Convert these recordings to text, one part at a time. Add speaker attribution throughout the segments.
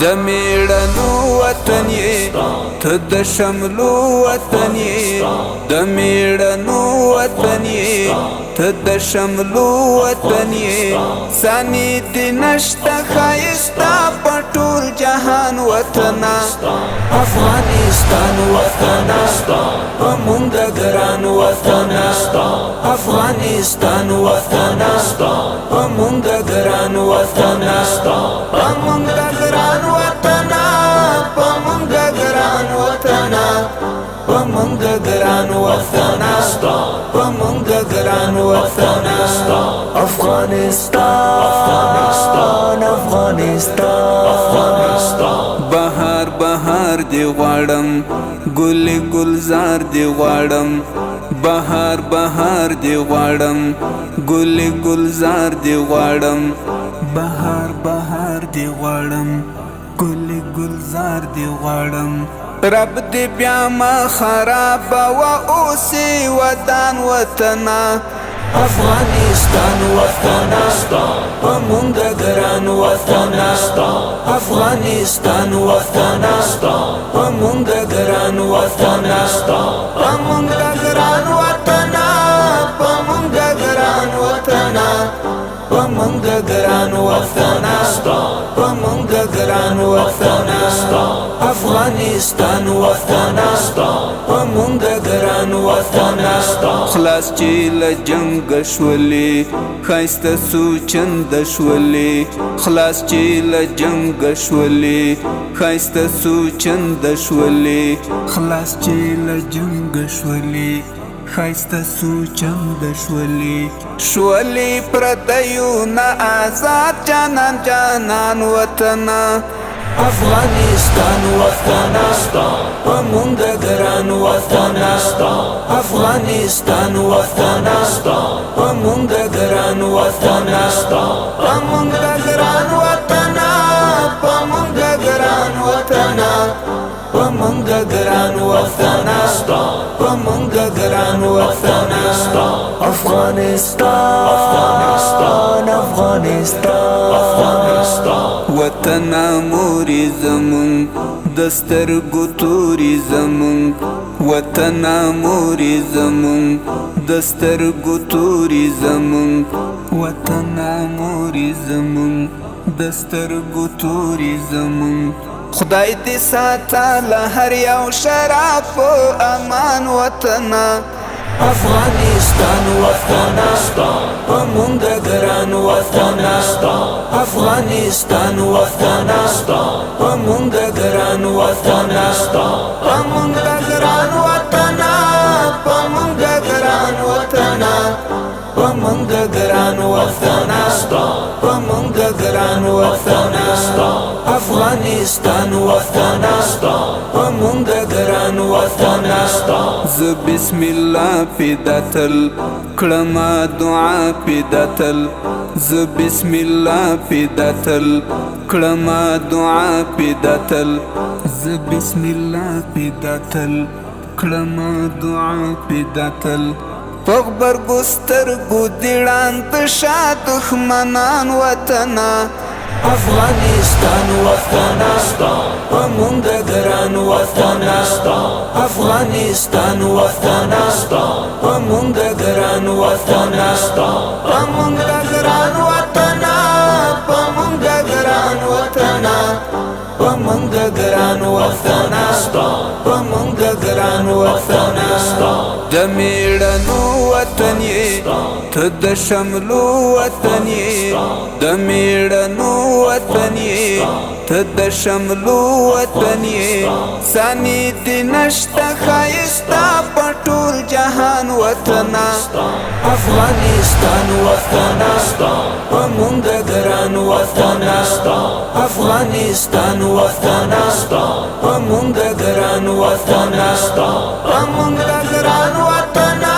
Speaker 1: د میړنو وطن یې ته د شملو وطن یې د میړنو وطن یې ته د شملو وطن یې ثاني دې نشته ښایسته په ټول جهان وطنه افغانستان وطنه په مونږ ګران وطنه افغانستان وطنه په مونږ ګران وطنه په مونږ ګران وطنه په مونږ ګران وطنه په مونږ ګران وطنه په مونږ ګران وطنه افغانستان افغانستان بهار بهار دی غواړم ګل ګلزار دی غواړم بهار بهار دی غواړم ګل ګلزار دی غواړم بهار بهار دی غواړم ګل ګلزار دی غواړم رب دې بیا ما خراب و اوسې ودان وطنه افغانستان وطنه په مونږ ګران وطنه افغانستان وطنه په مونږ ګران وطنه په مونږ ګران وطنه په مونږ ګران وطنه په مونږ ګران وطنه په مونږ ګران وطنه افغانستان وطنه په مونږ ګران وطنه خلاص چې له جنګ شولې ښایسته سو چند شولې خلاص چې له جنګ شولې ښایسته سو چند شولې خلاص چې له جنګ شولې ښایسته سو چند شولې شولې پردیو نه آزاد جانان جانان وطنه افغانستان وطنه په مونږ ګران وطنه افغانستان وطنه په مونږ ګران وطنه په مونږ ګران وطنه په مونږ ګران وطنه په مونږ ګران وطنه په مونږ ګران وطنه افغانستان افغانستان وطنه مورې زمونږ د سترګو تورې زمونږ وطنه مورې زمونږ د سترګو تورې زمونږ وطنه مورې زمونږ د سترګو تورې زمونږ خدای دې ساته له هر یو شراب په امان وطنه افغانستان وطنه په مونږ ګران وطنه افغانستان وطنه په مونږ ګران وطنه په مونږ ګران وطنه په مونږ ګران وطنه په مونږ ګران وطنه په مونږ ګران وطنه افغانستان وطنه په مونږ ګران وطنه ز بسم الله پیداتل کړما دعا پیداتل ز بسم الله پیداتل کړما دعا پیداتل ز بسم الله پیداتل کړما دعا پیداتل پغبر ګستر ګودړان تشا دښمنان وطنه افغانستان وطنه په مونږ ګران وطنه افغانستان وطنه په مونږ ګران وطنه په مونږ ګران وطنه په مونږ ګران وطنه په مونږ ګران وطنه په مونږ ګران وطنه د میړنو وطن یې ته د شملو وطن یې د میړنو وطن یې ته د شملو وطن یې ثاني دې نشته ښایسته په ټول جهان وطنه افغانستان وطنه په مونږ ګران وطنه افغانستان وطنه په مونږ ګران وطنه په مونږ ګران وطنه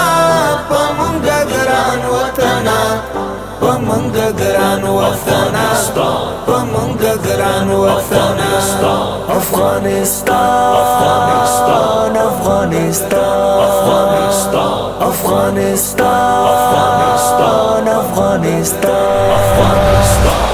Speaker 1: په مونږ ګران وطنه په مونږ ګران وطنه په مونږ ګران وطنه افغانستان افغانستان افغانستان افغانستان